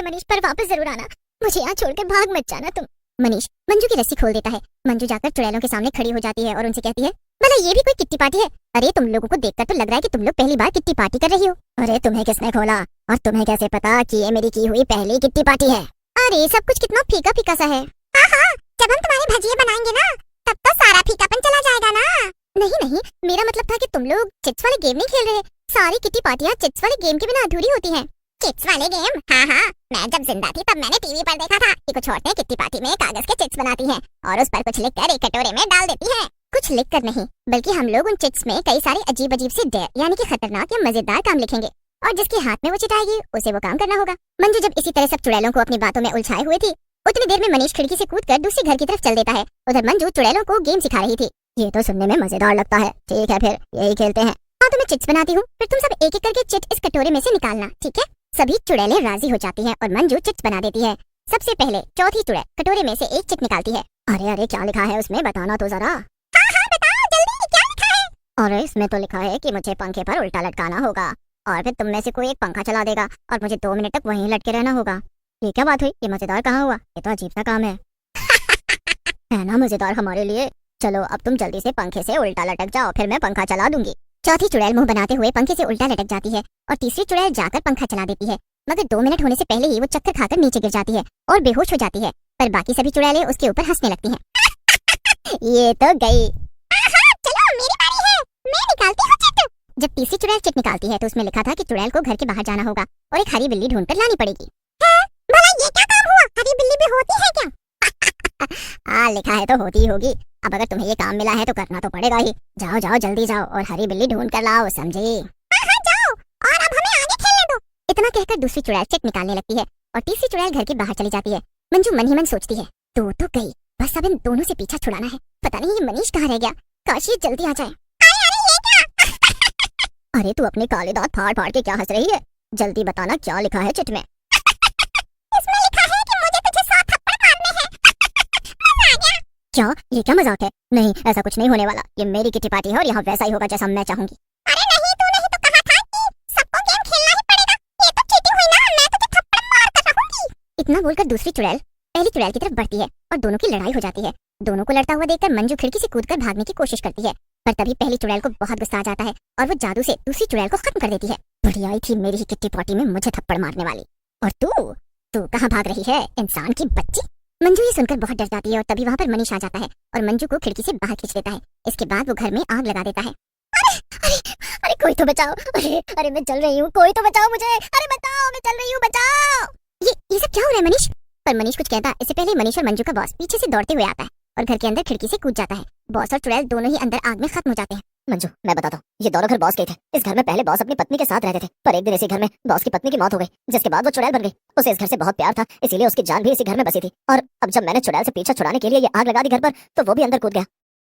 है मनीष, पर वापस जरूर आना। मुझे यहाँ छोड़कर भाग मत जाना तुम। मनीष मंजू की रस्सी खोल देता है। मंजू जाकर चुड़ैलों के सामने खड़ी हो जाती है और उनसे कहती है, भला ये भी कोई किट्टी पार्टी है? अरे तुम लोगों को देखकर तो लग रहा है कि तुम लोग पहली बार किट्टी पार्टी कर रही हो। अरे तुम्हें किसने खोला और तुम्हें कैसे पता कि ये मेरी की हुई पहली किट्टी पार्टी है? अरे सब कुछ कितना फीका फीका सा है। हाँ, जब हम तुम्हारे भजिए बनाएंगे ना तब तो सारा फीकापन चला जाएगा ना। नहीं, मेरा मतलब था कि तुम लोग चिट्स वाले गेम नहीं खेल रहे। सारी किट्टी पार्टियां चिट्स वाले गेम के बिना अधूरी होती हैं। चिट्स वाले गेम? हाँ, मैं जब जिंदा थी तब मैंने टीवी पर देखा था कि कुछ औरतें किट्टी पार्टी में कागज के चिट्स बनाती हैं और उस पर कुछ लिखकर एक कटोरे में डाल देती हैं। कुछ लिखकर नहीं, बल्कि हम लोग उन चिट्स में कई सारे अजीब अजीब से डेयर यानी कि खतरनाक या मजेदार काम लिखेंगे और जिसके हाथ में वो चिट आएगी उसे वो काम करना होगा। मंजू जब इसी तरह सब चुड़ैलों को अपनी बातों में उलझाए हुए थी, उतनी देर में मनीष खिड़की से कूदकर दूसरे घर की तरफ चल देता है। उधर मंजू चुड़ैलों को गेम सिखा रही थी। ये तो सुनने में मजेदार लगता है। ठीक है, फिर यही खेलते हैं। हाँ, तो मैं चिट्स बनाती हूँ, फिर तुम सब एक एक करके चिट इस कटोरे में से निकालना, ठीक है? सभी चुड़ैलें राजी हो जाती हैं और मंजू चिट्स बना देती है। सबसे पहले चौथी चुड़ैल कटोरे में से एक चिट निकालती है। अरे क्या लिखा है उसमें, बताना तो जरा। हाँ, बताओ जल्दी, क्या लिखा है? अरे इसमें तो लिखा है कि मुझे पंखे पर उल्टा लटकाना होगा और फिर तुम में से कोई एक पंखा चला देगा और मुझे 2 मिनट तक वहीं लटके रहना होगा। ये क्या बात हुई? ये मजेदार कहाँ हुआ? ये तो अजीब सा काम है। है ना मजेदार हमारे लिए। चलो अब तुम जल्दी से पंखे से उल्टा लटक जाओ, फिर मैं पंखा चला दूंगी। चौथी चुड़ैल मुंह बनाते हुए पंखे से उल्टा लटक जाती है और तीसरी चुड़ैल जाकर पंखा चला देती है, मगर 2 मिनट होने से पहले ही वो चक्कर खाकर नीचे गिर जाती है और बेहोश हो जाती है। पर बाकी सभी चुड़ैलें उसके ऊपर हंसने लगती हैं। ये तो गई। चलो मेरी बारी है, मैं निकालती हूँ चिट। जब तीसरी चुड़ैल चिट निकालती है तो उसमें लिखा था कि चुड़ैल को घर के बाहर जाना होगा और एक हरी बिल्ली ढूंढकर लानी पड़ेगी। भला ये क्या काम हुआ? हरी बिल्ली भी होती है क्या? लिखा है तो होती ही होगी। अब अगर तुम्हें ये काम मिला है तो करना तो पड़ेगा ही। जाओ जल्दी जाओ और हरी बिल्ली ढूंढ कर लाओ, समझी? हाँ, जाओ और अब हमें आगे खेलने दो। इतना कहकर दूसरी चुड़ैल चिट निकालने लगती है और तीसरी चुड़ैल घर के बाहर चली जाती है। मंजू मन ही मन सोचती है, तो गई, बस अब इन दोनों से पीछा छुड़ाना है। पता नहीं ये मनीष कहाँ रह गया, काश ये जल्दी आ जाए। अरे ये क्या? अरे तू अपने काले दांत फाड़ फाड़ के क्या हंस रही है? जल्दी बताना क्या लिखा है चिट में? इसमें लिखा है कि मुझे तुझे 100 थप्पड़ मारने हैं। मजा आ गया। क्या ये क्या मजाक है? नहीं, ऐसा कुछ नहीं होने वाला। ये मेरी किट्टी पार्टी है और यहाँ वैसा ही होगा जैसा मैं चाहूंगी। अरे नहीं, तूने ही तो कहा था कि सबको गेम खेलना ही पड़ेगा। ये तो चीटिंग हुई ना, मैं तुझे थप्पड़ मार कर रहूंगी। इतना बोलकर दूसरी चुड़ैल पहली चुड़ैल की तरफ बढ़ती है और दोनों की लड़ाई हो जाती है। दोनों को लड़ता हुआ देखकर मंजू खिड़की से कूदकर भागने की कोशिश करती है, पर तभी पहली चुड़ैल को बहुत गुस्सा आ जाता है और वो जादू से दूसरी चुड़ैल को खत्म कर देती है। बड़ी आई थी मेरी ही किट्टी पार्टी में मुझे थप्पड़ मारने वाली, और तू कहाँ भाग रही है इंसान की बच्ची? मंजू ये सुनकर बहुत डर जाती है और तभी वहाँ पर मनीष आ जाता है और मंजू को खिड़की से बाहर खींच देता है। इसके बाद वो घर में आग लगा देता है। अरे कोई तो बचाओ। अरे मैं जल रही हूँ, कोई तो बचाओ मुझे। अरे बताओ, मैं जल रही हूँ, बचाओ। ये सब क्या हो रहा है मनीष? पर मनीष कुछ कहता इससे पहले मनीष और मंजू का बॉस पीछे से दौड़ते हुए आता है और घर के अंदर खिड़की से कूद जाता है। बॉस और चुड़ैल दोनों ही अंदर आग में खत्म हो जाते हैं। मंजू मैं बताता हूँ, ये दोनों घर बॉस के थे। इस घर में पहले बॉस अपनी पत्नी के साथ रहते थे, पर एक दिन इसी घर में बॉस की पत्नी की मौत हो गई, जिसके बाद वो चुड़ैल बन गई। उसे इस घर से बहुत प्यार था, इसीलिए उसकी जान भी इसी घर में बसी थी। और अब जब मैंने चुड़ैल से पीछा छुड़ाने के लिए ये आग लगा दी घर पर, तो वो भी अंदर कूद गया